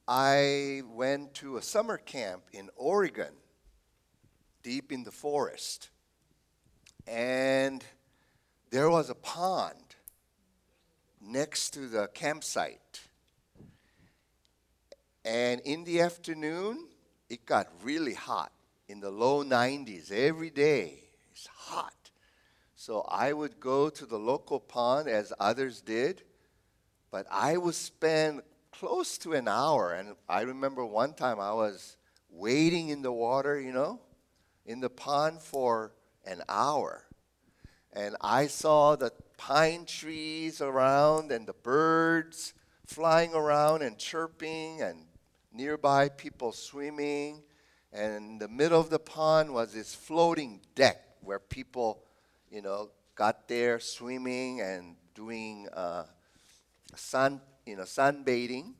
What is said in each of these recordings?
I went to a summer camp in Oregon, deep in the forest. And there was a pond next to the campsite. And in the afternoon, it got really hot, in the low 90s every day. It's hot. So I would go to the local pond as others did, but I would spend close to an hour. And I remember one time I was wading in the water, in the pond for an hour. And I saw the pine trees around and the birds flying around and chirping and nearby people swimming. And in the middle of the pond was this floating deck where people, got there swimming and doing sunbathing.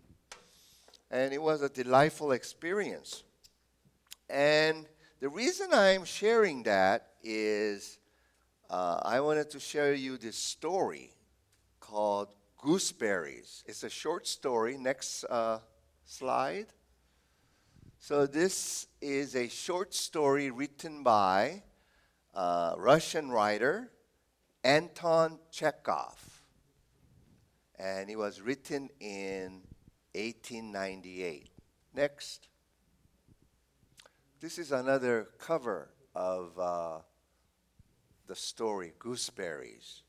And it was a delightful experience. And the reason I'm sharing that is I wanted to share you this story called Gooseberries. It's a short story. Next slide. So this is a short story written by Russian writer Anton Chekhov. And it was written in 1898. Next. This is another cover of the story, Gooseberries.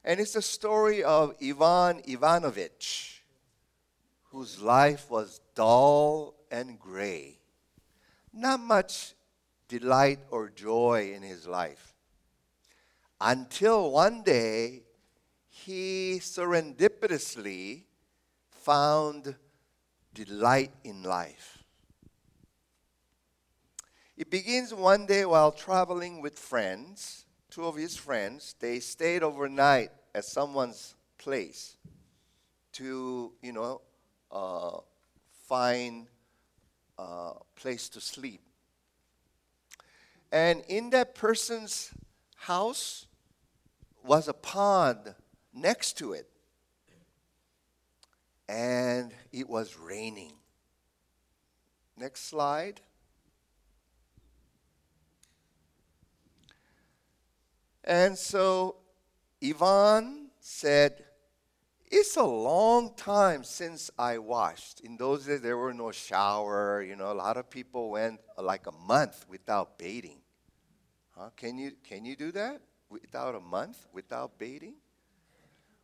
And it's the story of Ivan Ivanovich, whose life was dull and gray. Not much delight or joy in his life. Until one day, he serendipitously found delight in life. It begins one day while traveling with friends, two of his friends. They stayed overnight at someone's place to, find a place to sleep. And in that person's house was a pond next to it. And it was raining. Next slide. And so Ivan said, "It's a long time since I washed." In those days, there were no shower. A lot of people went like a month without bathing. Can you do that without a month without bathing?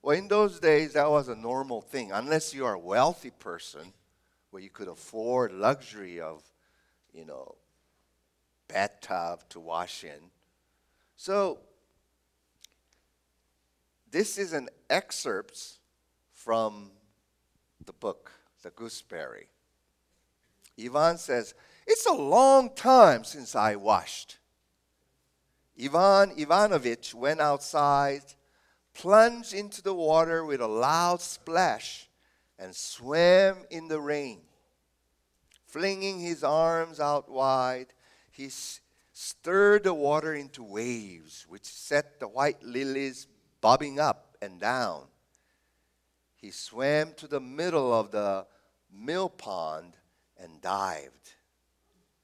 Well, in those days, that was a normal thing, unless you are a wealthy person where you could afford luxury of, bathtub to wash in. So this is an excerpt from the book, The Gooseberry. Ivan says, "It's a long time since I washed." Ivan Ivanovich went outside, plunged into the water with a loud splash, and swam in the rain. Flinging his arms out wide, he stirred the water into waves, which set the white lilies bobbing up and down. He swam to the middle of the mill pond and dived,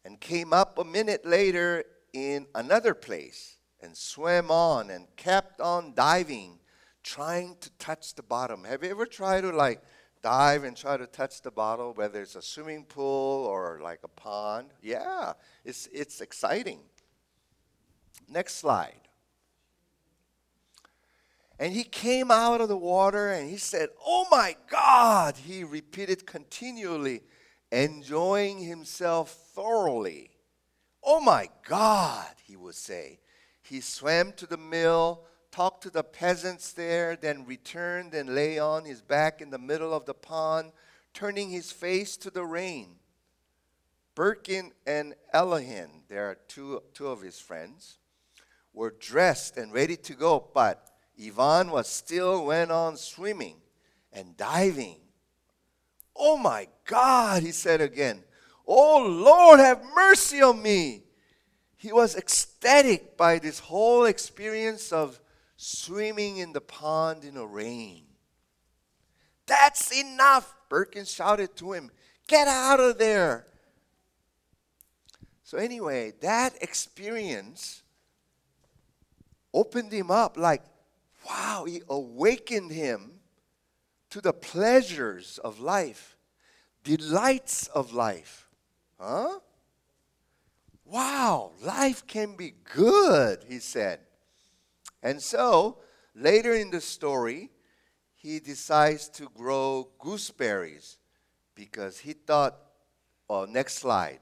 and came up a minute later in another place and swam on and kept on diving, trying to touch the bottom. Have you ever tried to dive and try to touch the bottom, whether it's a swimming pool or like a pond? Yeah, it's exciting. Next slide. And he came out of the water and he said, "Oh my God," he repeated continually, enjoying himself thoroughly. "Oh my God," he would say. He swam to the mill, talked to the peasants there, then returned and lay on his back in the middle of the pond, turning his face to the rain. Birkin and Elohim, there are two of his friends, were dressed and ready to go, but Ivan went on swimming and diving. "Oh my God," he said again. "Oh Lord, have mercy on me." He was ecstatic by this whole experience of swimming in the pond in the rain. "That's enough," Perkins shouted to him, "Get out of there!" So anyway, that experience opened him up like, wow, it awakened him to the pleasures of life, delights of life. Huh? Wow, life can be good, he said. And so, later in the story, he decides to grow gooseberries because he thought, oh, next slide.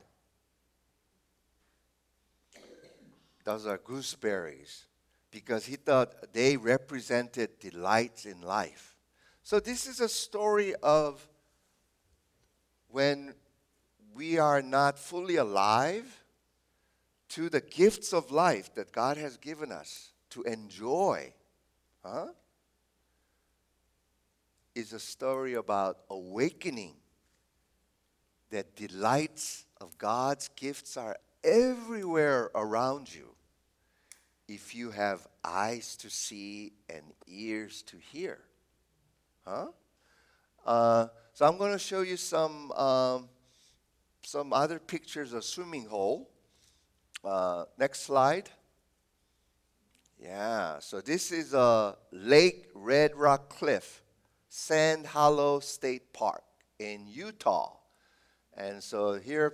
Those are gooseberries because he thought they represented delights in life. So this is a story of when we are not fully alive to the gifts of life that God has given us to enjoy. Is a story about awakening that delights of God's gifts are everywhere around you if you have eyes to see and ears to hear. So I'm going to show you some other pictures of swimming hole. Next slide. Yeah, so this is a Lake Red Rock Cliff, Sand Hollow State Park in Utah. And so here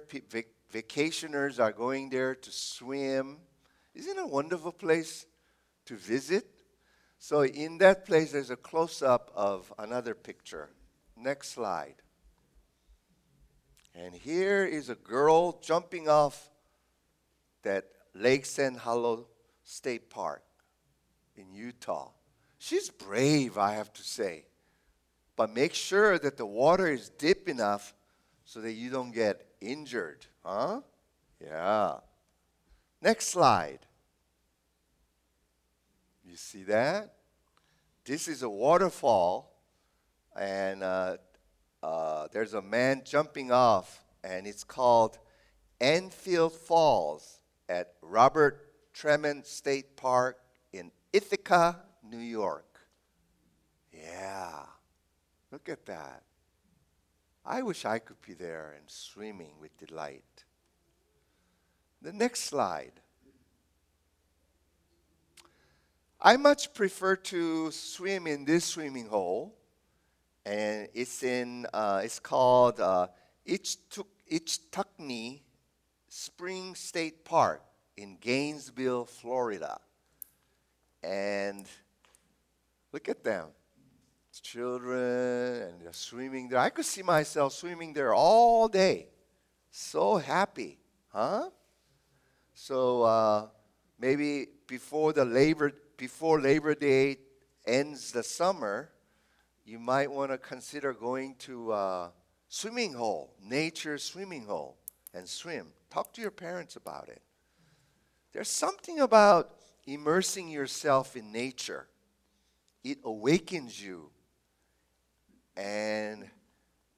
vacationers are going there to swim. Isn't it a wonderful place to visit? So in that place, there's a close-up of another picture. Next slide. And here is a girl jumping off that Lake Sand Hollow State Park in Utah. She's brave, I have to say. But make sure that the water is deep enough so that you don't get injured. Yeah. Next slide. You see that? This is a waterfall, and there's a man jumping off, and it's called Enfield Falls at Robert Tremont State Park in Ithaca, New York. Yeah. Look at that. I wish I could be there and swimming with delight. The next slide. I much prefer to swim in this swimming hole, and it's called Ichtuckney Spring State Park in Gainesville, Florida. And look at them. Children, and they're swimming there. I could see myself swimming there all day. So happy, So maybe before Labor Day ends the summer, you might want to consider going to a swimming hole, nature swimming hole, and swim. Talk to your parents about it. There's something about immersing yourself in nature. It awakens you. And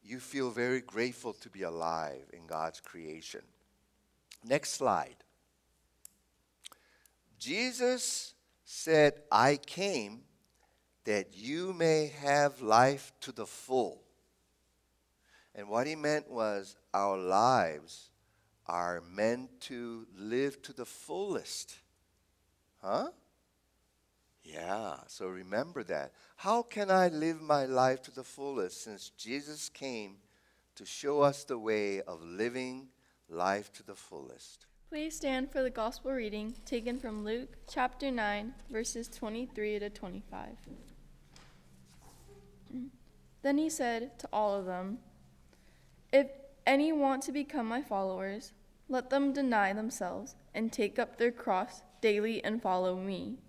you feel very grateful to be alive in God's creation. Next slide. Jesus said, "I came that you may have life to the full." And what he meant was our lives are meant to live to the fullest. Yeah, so remember that. How can I live my life to the fullest since Jesus came to show us the way of living life to the fullest? Please stand for the gospel reading taken from Luke chapter 9, verses 23 to 25. Then he said to all of them, "If any want to become my followers, let them deny themselves and take up their cross daily and follow me.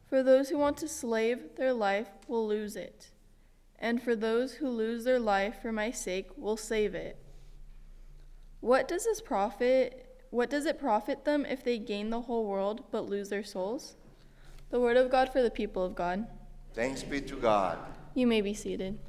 For those who want to save their life will lose it, and for those who lose their life for my sake will save it. What does it profit them if they gain the whole world but lose their souls?" The word of God for the people of God. Thanks be to God. You may be seated.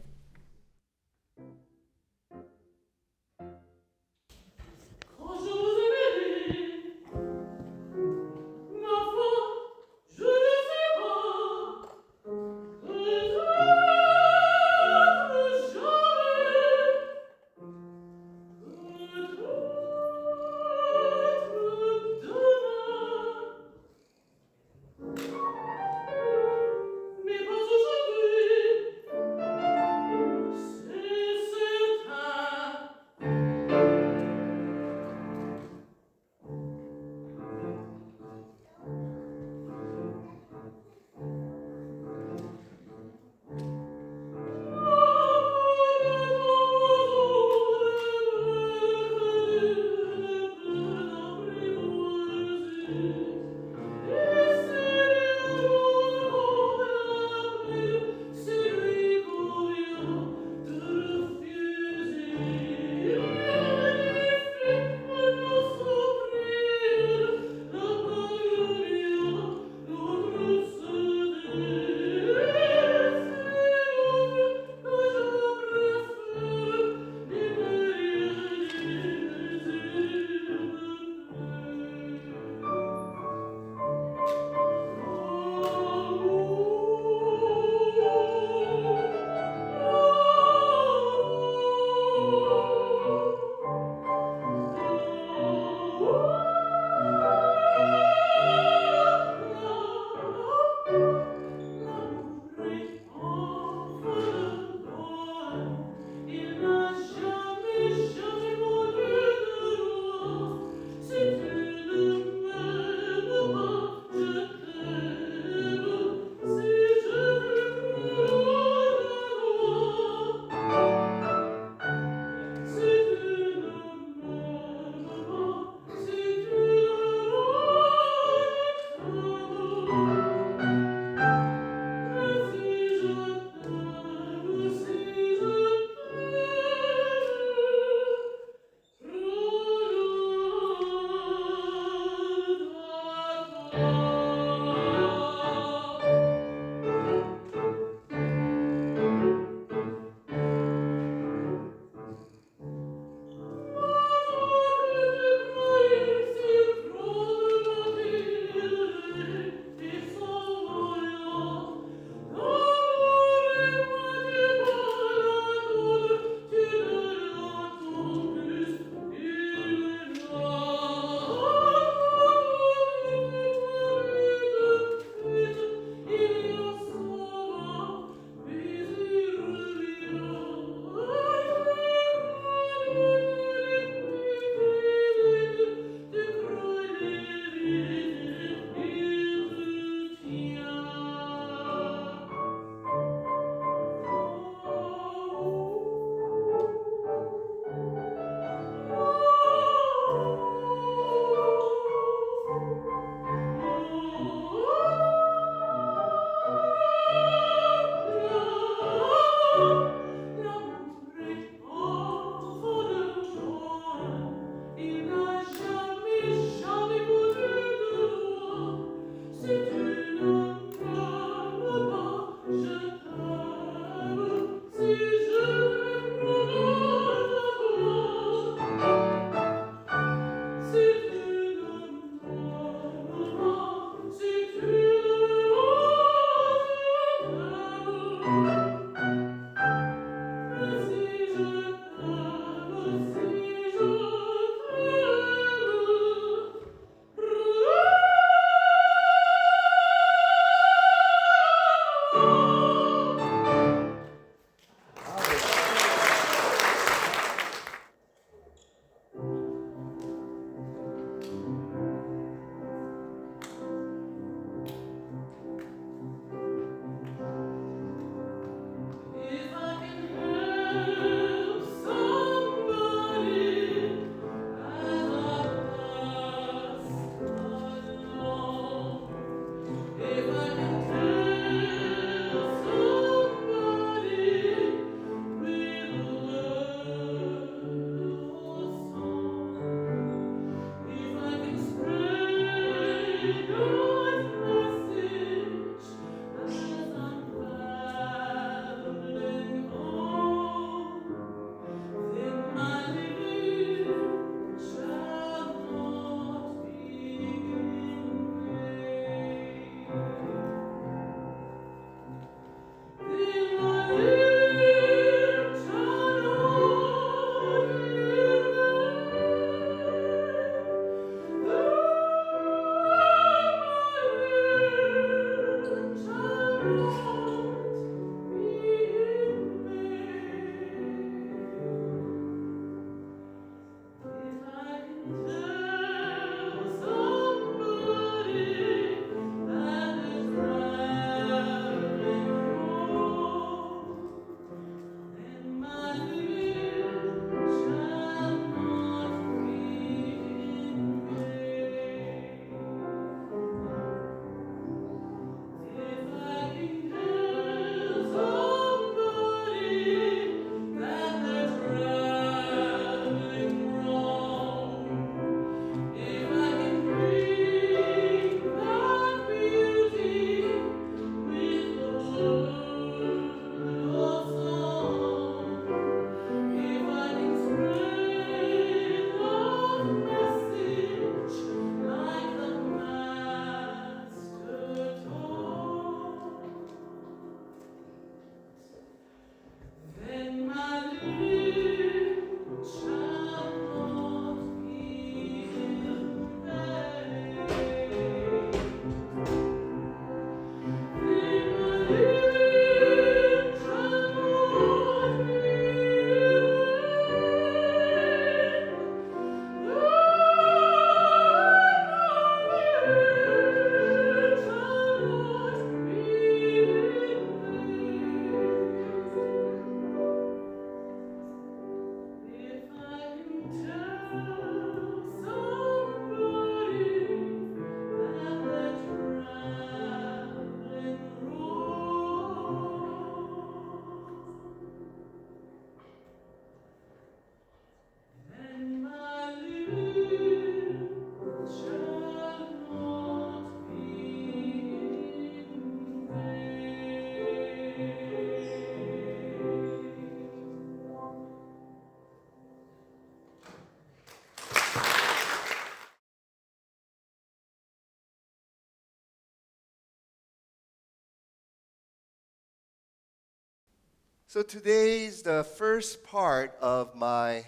So today's the first part of my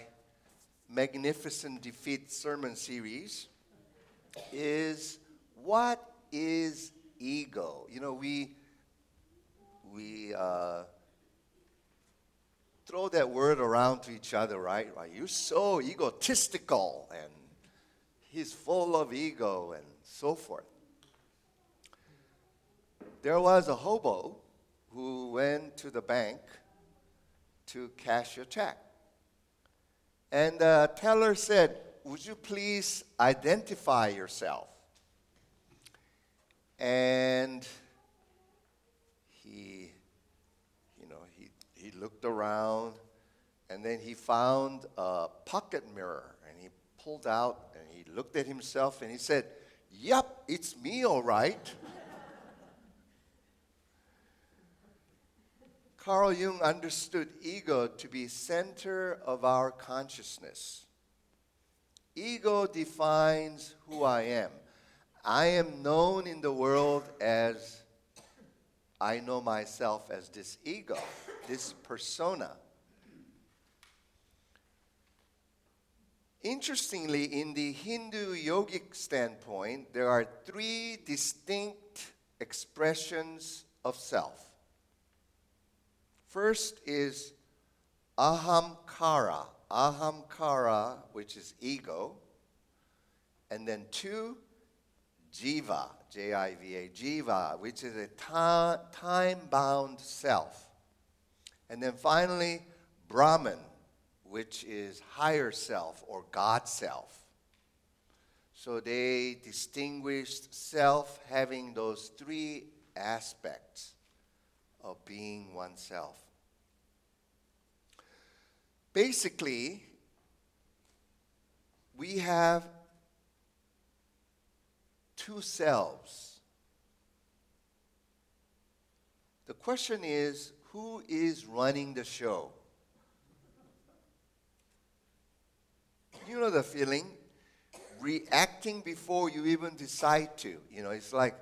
Magnificent Defeat sermon series is what is ego? You know, we throw that word around to each other, right? Like, you're so egotistical, and he's full of ego, and so forth. There was a hobo who went to the bank to cash a check. And the teller said, "Would you please identify yourself?" And he looked around, and then he found a pocket mirror, and he pulled out, and he looked at himself, and he said, "Yup, it's me, all right." Carl Jung understood ego to be center of our consciousness. Ego defines who I am. I am known in the world as, I know myself as this ego, this persona. Interestingly, in the Hindu yogic standpoint, there are three distinct expressions of self. First is ahamkara, which is ego. And then two, jiva, J-I-V-A, jiva, which is a time-bound self. And then finally, Brahman, which is higher self or God self. So they distinguished self having those three aspects of being oneself. Basically, we have two selves. The question is, who is running the show? You know the feeling? Reacting before you even decide to. You know, it's like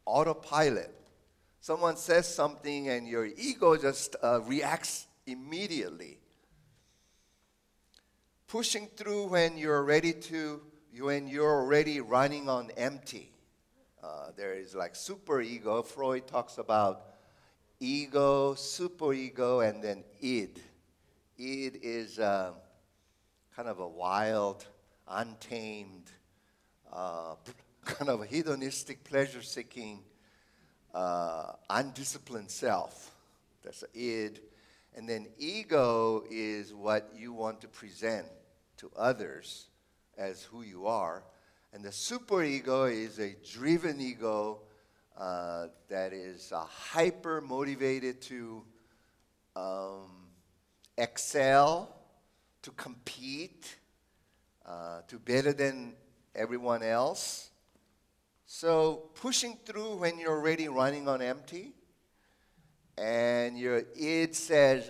autopilot. Someone says something and your ego just reacts immediately. Pushing through when you're already running on empty. There is like superego. Freud talks about ego, superego, and then id. Id is kind of a wild, untamed, kind of a hedonistic, pleasure-seeking, undisciplined self. That's an id. And then ego is what you want to present to others as who you are. And the superego is a driven ego that is hyper motivated to excel, to compete, to better than everyone else. So pushing through when you're already running on empty, and your id says,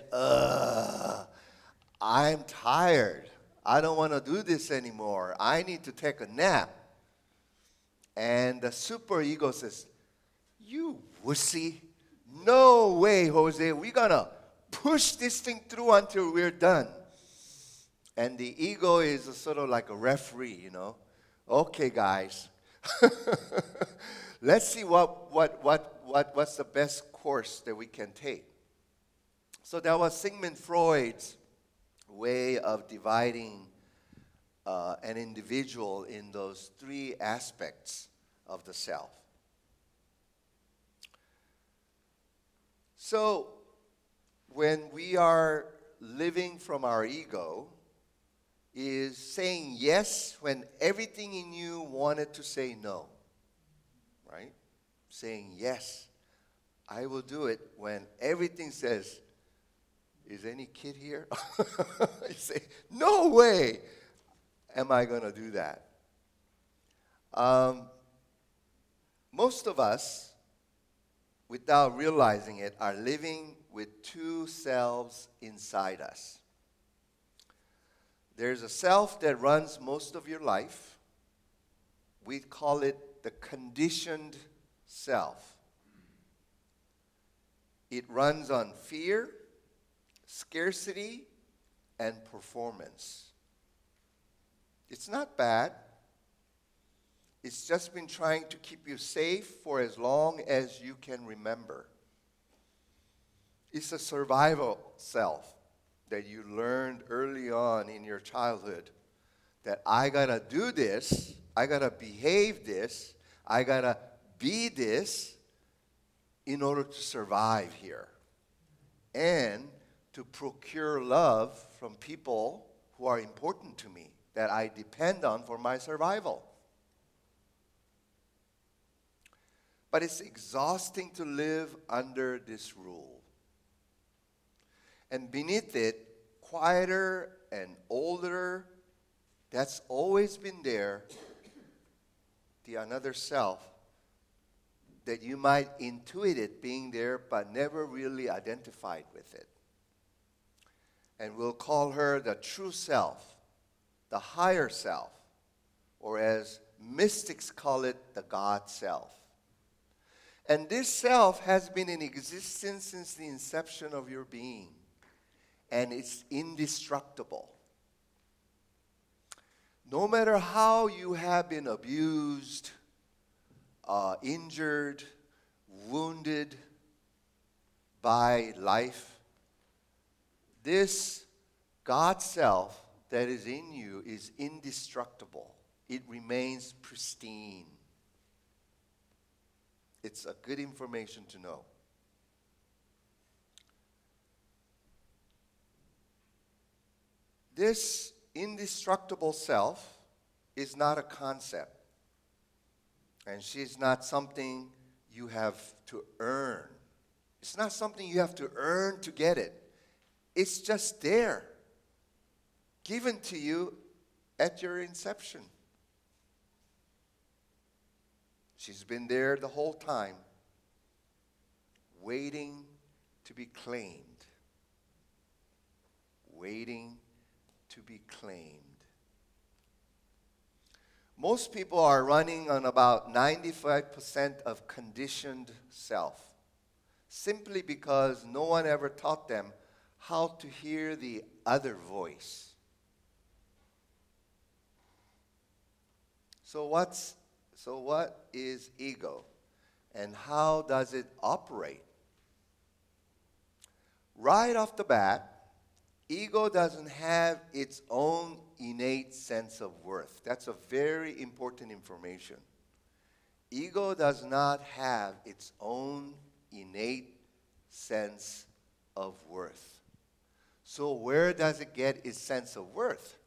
I'm tired. I don't want to do this anymore. I need to take a nap. And the superego says, you wussy. No way, Jose. We're going to push this thing through until we're done. And the ego is sort of like a referee, you know. Okay, guys. Let's see what's the best course that we can take. So that was Sigmund Freud's way of dividing an individual in those three aspects of the self. So when we are living from our ego, is saying yes when everything in you wanted to say no, right? Saying yes, I will do it when everything says, is any kid here? You say, no way am I going to do that. Most of us, without realizing it, are living with two selves inside us. There's a self that runs most of your life. We call it the conditioned self. It runs on fear, scarcity and performance. It's not bad. It's just been trying to keep you safe for as long as you can remember. It's a survival self that you learned early on in your childhood, that I gotta do this, I gotta behave this, I gotta be this in order to survive here and to procure love from people who are important to me, that I depend on for my survival. But it's exhausting to live under this rule. And beneath it, quieter and older, that's always been there, the another self, that you might intuit it being there but never really identified with it. And we'll call her the true self, the higher self, or as mystics call it, the God self. And this self has been in existence since the inception of your being, and it's indestructible. No matter how you have been abused, injured, wounded by life, this God self that is in you is indestructible. It remains pristine. It's a good information to know. This indestructible self is not a concept. And she's not something you have to earn. It's not something you have to earn to get it. It's just there, given to you at your inception. She's been there the whole time, waiting to be claimed. Waiting to be claimed. Most people are running on about 95% of conditioned self, simply because no one ever taught them how to hear the other voice. So what is ego, and how does it operate? Right off the bat, ego doesn't have its own innate sense of worth. That's a very important information. Ego does not have its own innate sense of worth. So where does it get its sense of worth?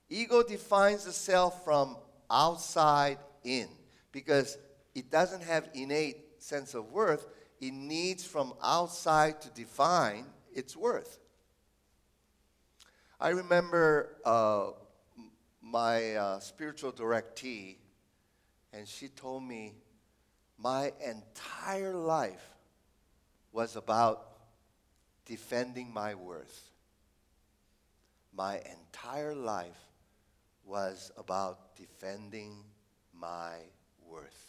Ego defines the self from outside in, because it doesn't have innate sense of worth. It needs from outside to define its worth. I remember my spiritual directee, and she told me my entire life was about defending my worth. My entire life was about defending my worth.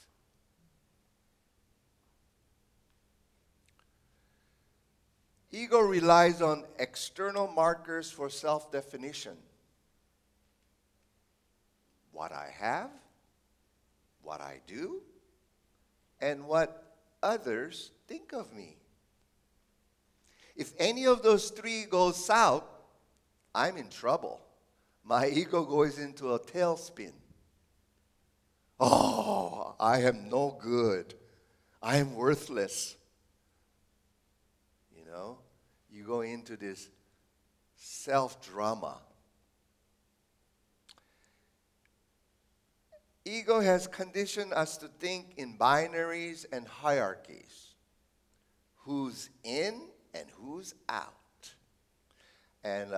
Ego relies on external markers for self-definition. What I have, what I do, and what others think of me. If any of those three goes south, I'm in trouble. My ego goes into a tailspin. Oh, I am no good. I am worthless. You go into this self-drama. Ego has conditioned us to think in binaries and hierarchies. Who's in and who's out. And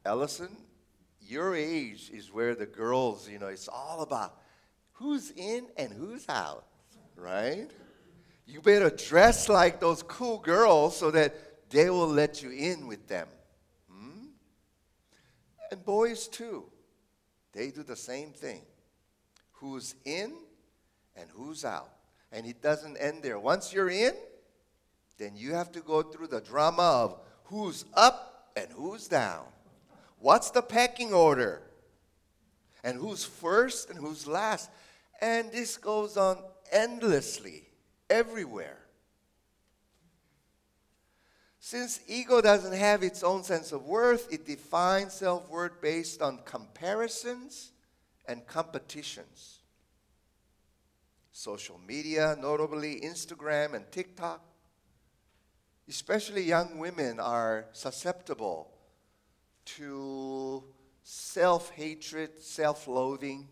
Ellison, your age is where the girls, it's all about who's in and who's out, right? You better dress like those cool girls so that they will let you in with them. And boys too. They do the same thing. Who's in and who's out. And it doesn't end there. Once you're in, then you have to go through the drama of who's up and who's down. What's the pecking order? And who's first and who's last? And this goes on endlessly, everywhere. Since ego doesn't have its own sense of worth, it defines self-worth based on comparisons and competitions. Social media, notably Instagram and TikTok, especially young women are susceptible to self-hatred, self-loathing,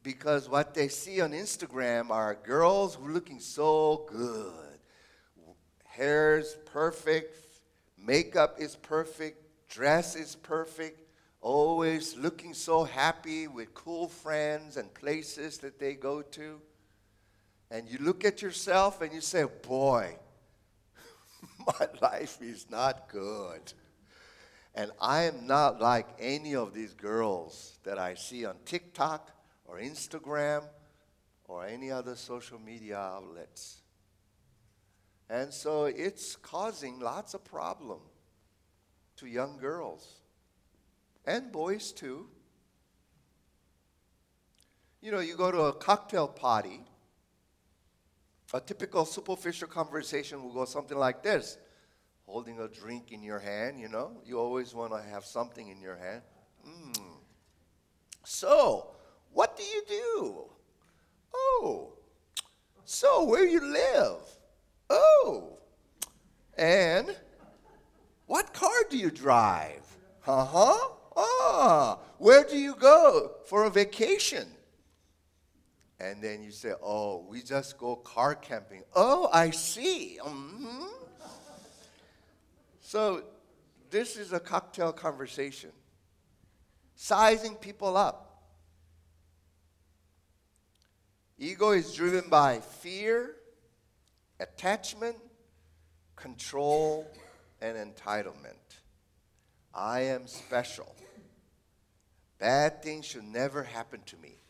because what they see on Instagram are girls who are looking so good. Hair's perfect, makeup is perfect, dress is perfect, always looking so happy with cool friends and places that they go to. And you look at yourself and you say, boy, my life is not good. And I am not like any of these girls that I see on TikTok or Instagram or any other social media outlets. And so it's causing lots of problem to young girls and boys too. You know, you go to a cocktail party, a typical superficial conversation will go something like this. Holding a drink in your hand, you know, you always want to have something in your hand. So, what do you do? Oh, so where you live? Oh, and what car do you drive? Where do you go for a vacation? And then you say, oh, we just go car camping. Oh, I see. So this is a cocktail conversation, sizing people up. Ego is driven by fear, attachment, control, and entitlement. I am special. Bad things should never happen to me.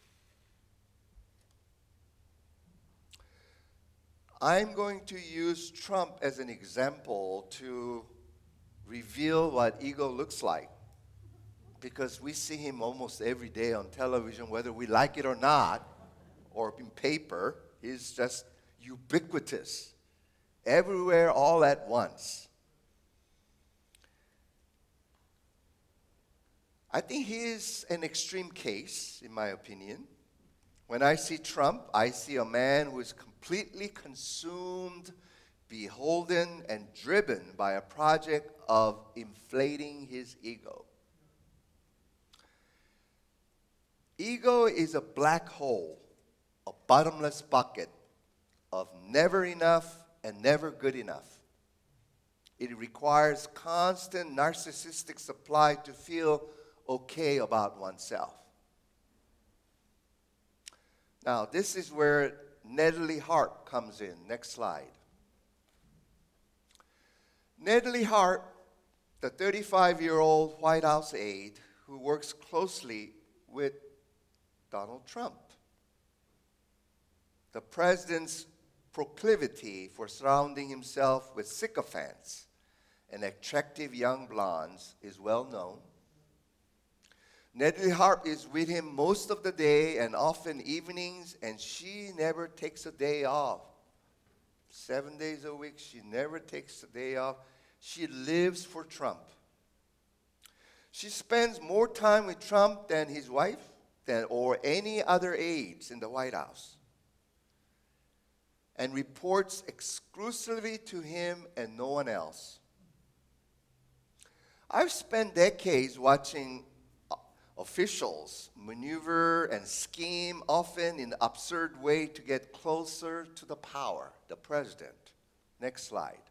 I'm going to use Trump as an example to reveal what ego looks like, because we see him almost every day on television, whether we like it or not, or in paper. He's just ubiquitous, everywhere, all at once. I think he is an extreme case, in my opinion. When I see Trump, I see a man who is completely consumed, beholden, and driven by a project of inflating his ego. Ego is a black hole, a bottomless bucket of never enough and never good enough. It requires constant narcissistic supply to feel okay about oneself. Now, this is where Natalie Hart comes in. Next slide. Natalie Hart, the 35-year-old White House aide who works closely with Donald Trump. The president's proclivity for surrounding himself with sycophants and attractive young blondes is well known. Natalie Hart is with him most of the day and often evenings, and she never takes a day off. 7 days a week, she never takes a day off. She lives for Trump. She spends more time with Trump than his wife or any other aides in the White House, and reports exclusively to him and no one else. I've spent decades watching officials maneuver and scheme, often in an absurd way, to get closer to the power, the president. Next slide.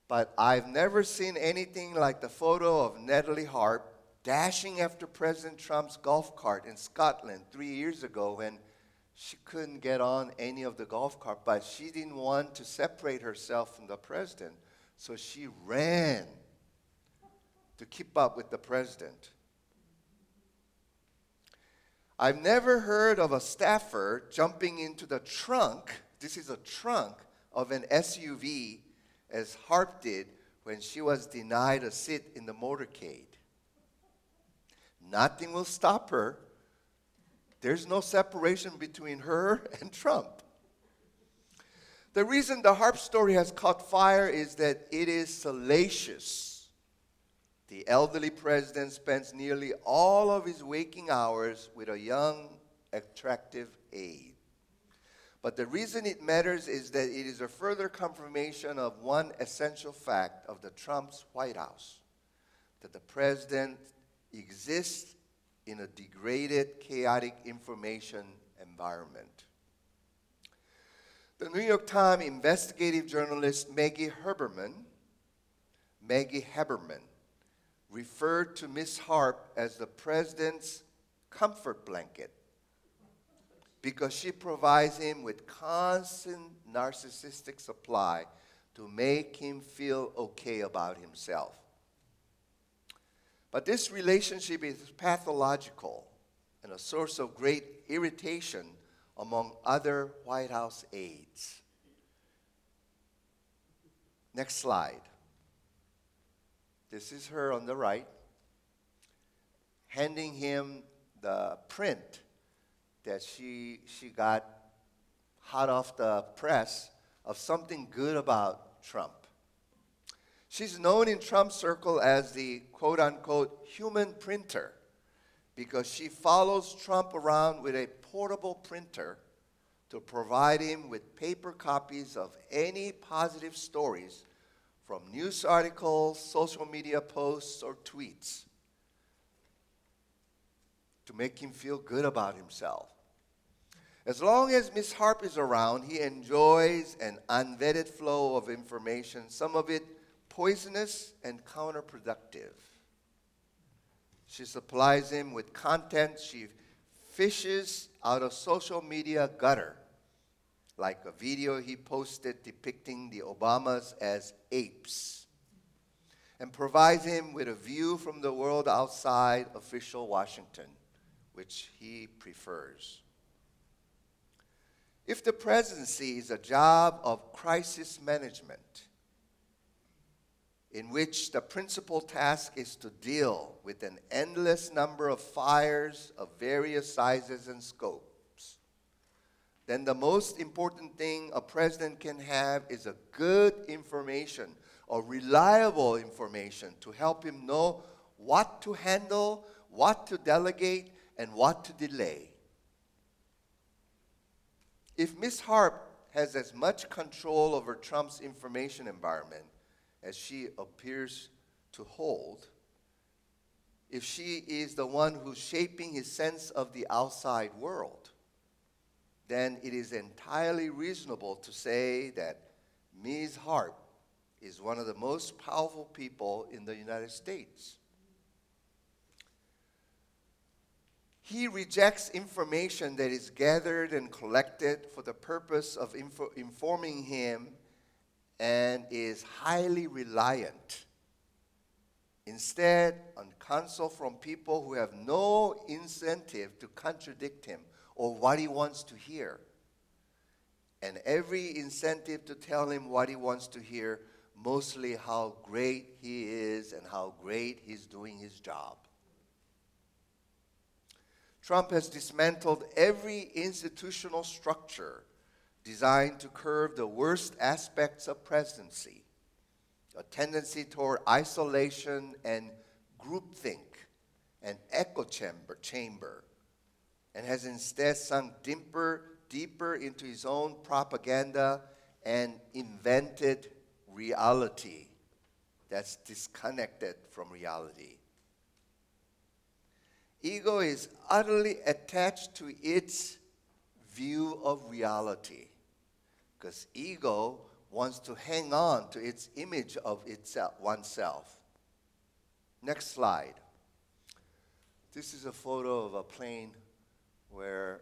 But I've never seen anything like the photo of Natalie Hart dashing after President Trump's golf cart in Scotland 3 years ago when she couldn't get on any of the golf cart, but she didn't want to separate herself from the president, so she ran to keep up with the president. I've never heard of a staffer jumping into the trunk, this is a trunk, of an SUV as Harp did when she was denied a seat in the motorcade. Nothing will stop her. There's no separation between her and Trump. The reason the Harp story has caught fire is that it is salacious. The elderly president spends nearly all of his waking hours with a young, attractive aide. But the reason it matters is that it is a further confirmation of one essential fact of the Trump's White House, that the president exists in a degraded, chaotic information environment. The New York Times investigative journalist Maggie Haberman referred to Ms. Harp as the president's comfort blanket because she provides him with constant narcissistic supply to make him feel okay about himself. But this relationship is pathological and a source of great irritation among other White House aides. Next slide. This is her on the right, handing him the print that she got hot off the press of something good about Trump. She's known in Trump's circle as the quote-unquote human printer because she follows Trump around with a portable printer to provide him with paper copies of any positive stories from news articles, social media posts, or tweets to make him feel good about himself. As long as Ms. Harp is around, he enjoys an unvetted flow of information, some of it poisonous and counterproductive. She supplies him with content she fishes out of social media gutter, like a video he posted depicting the Obamas as apes, and provides him with a view from the world outside official Washington, which he prefers. If the presidency is a job of crisis management, in which the principal task is to deal with an endless number of fires of various sizes and scopes, then the most important thing a president can have is a good information or reliable information to help him know what to handle, what to delegate, and what to delay. If Ms. Harp has as much control over Trump's information environment as she appears to hold, if she is the one who's shaping his sense of the outside world, then it is entirely reasonable to say that Ms. Harp is one of the most powerful people in the United States. He rejects information that is gathered and collected for the purpose of informing him and is highly reliant, instead, on counsel from people who have no incentive to contradict him or what he wants to hear, and every incentive to tell him what he wants to hear, mostly how great he is and how great he's doing his job. Trump has dismantled every institutional structure designed to curb the worst aspects of presidency, a tendency toward isolation and groupthink and echo chamber, and has instead sunk deeper into his own propaganda and invented reality that's disconnected from reality. Ego is utterly attached to its view of reality because ego wants to hang on to its image of itself, oneself. Next slide. This is a photo of a plane where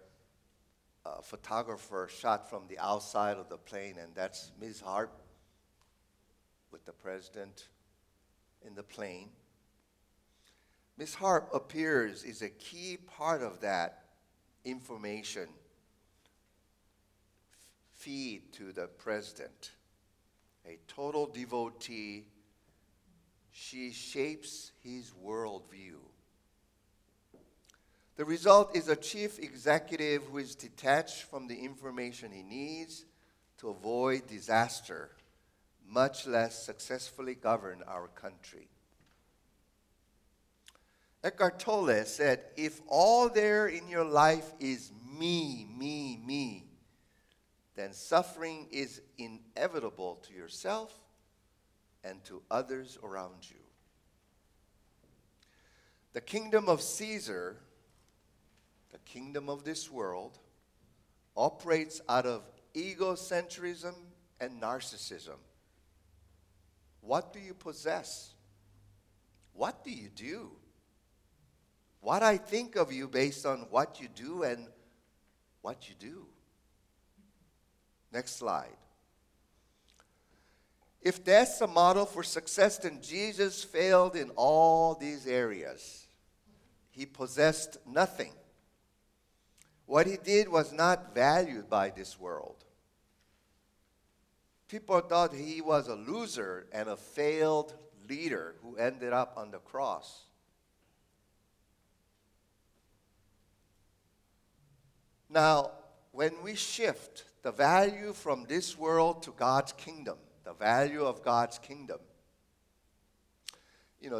a photographer shot from the outside of the plane, and that's Ms. Harp with the president in the plane. Ms. Harp appears is a key part of that information feed to the president. A total devotee, she shapes his worldview. The result is a chief executive who is detached from the information he needs to avoid disaster, much less successfully govern our country. Eckhart Tolle said, if all there in your life is me, then suffering is inevitable to yourself and to others around you. The kingdom of Caesar, the kingdom of this world, operates out of egocentrism and narcissism. What do you possess? What do you do? What I think of you based on what you do and what you do. Next slide. If that's a model for success, then Jesus failed in all these areas. He possessed nothing. What he did was not valued by this world. People thought he was a loser and a failed leader who ended up on the cross. Now, when we shift the value from this world to God's kingdom, the value of God's kingdom,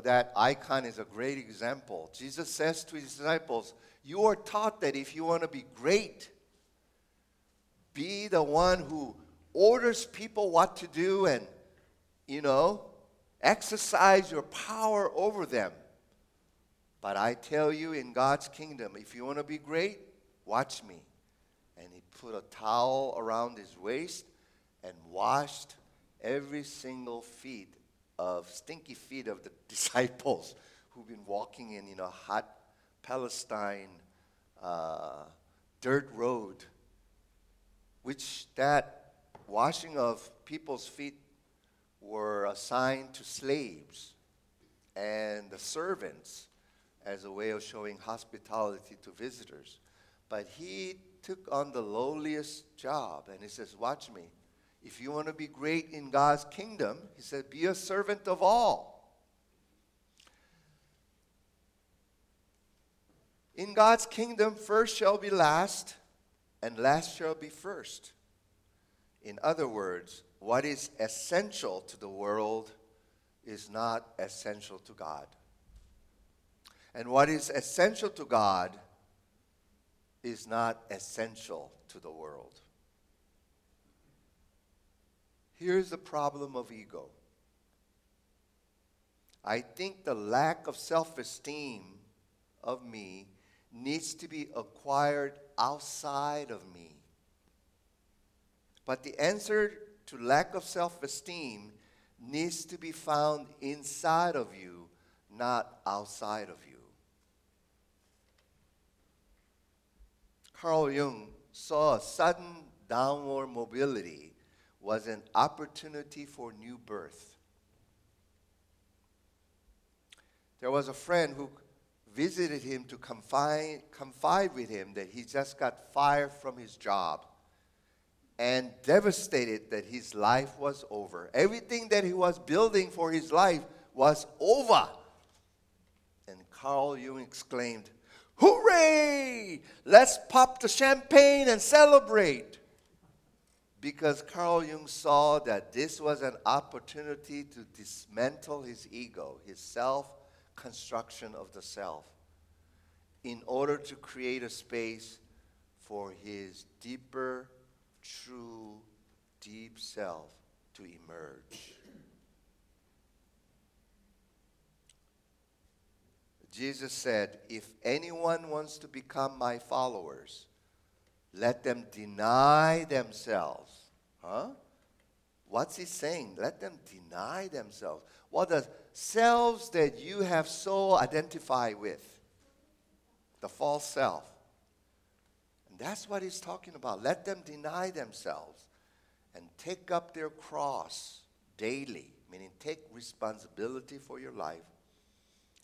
that icon is a great example. Jesus says to his disciples, you are taught that if you want to be great, be the one who orders people what to do and, exercise your power over them. But I tell you, in God's kingdom, if you want to be great, watch me. And he put a towel around his waist and washed every single stinky feet of the disciples who've been walking in, hot Palestine dirt road, which that washing of people's feet were assigned to slaves and the servants as a way of showing hospitality to visitors. But he took on the lowliest job, and he says, watch me. If you want to be great in God's kingdom, he said, be a servant of all. In God's kingdom, first shall be last, and last shall be first. In other words, what is essential to the world is not essential to God. And what is essential to God is not essential to the world. Here's the problem of ego. I think the lack of self-esteem of me needs to be acquired outside of me. But the answer to lack of self-esteem needs to be found inside of you, not outside of you. Carl Jung saw a sudden downward mobility was an opportunity for new birth. There was a friend who visited him to confide with him that he just got fired from his job and devastated that his life was over. Everything that he was building for his life was over. And Carl Jung exclaimed, "Hooray! Let's pop the champagne and celebrate." Because Carl Jung saw that this was an opportunity to dismantle his ego, his self-construction of the self, in order to create a space for his deeper, true, deep self to emerge. Jesus said, if anyone wants to become my followers, let them deny themselves. Huh? What's he saying? Let them deny themselves. What the selves that you have so identified with, the false self. And that's what he's talking about. Let them deny themselves and take up their cross daily, meaning take responsibility for your life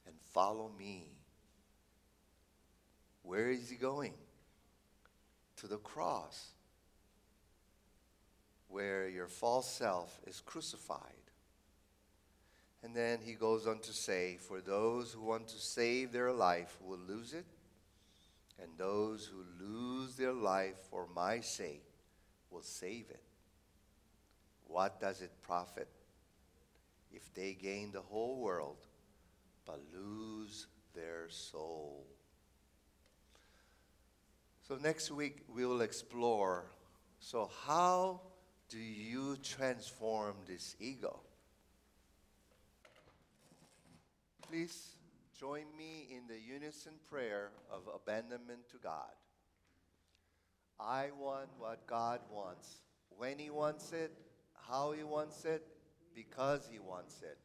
and follow me. Where is he going? To the cross. where your false self is crucified. And then he goes on to say, for those who want to save their life will lose it, and those who lose their life for my sake will save it. What does it profit if they gain the whole world but lose their soul? So next week we will explore, so how do you transform this ego? Please join me in the unison prayer of abandonment to God. I want what God wants, when He wants it, how He wants it, because He wants it.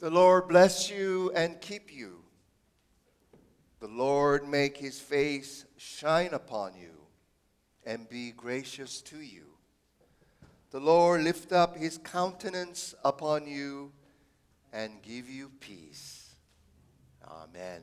The Lord bless you and keep you. The Lord make His face shine upon you and be gracious to you. The Lord lift up His countenance upon you and give you peace. Amen.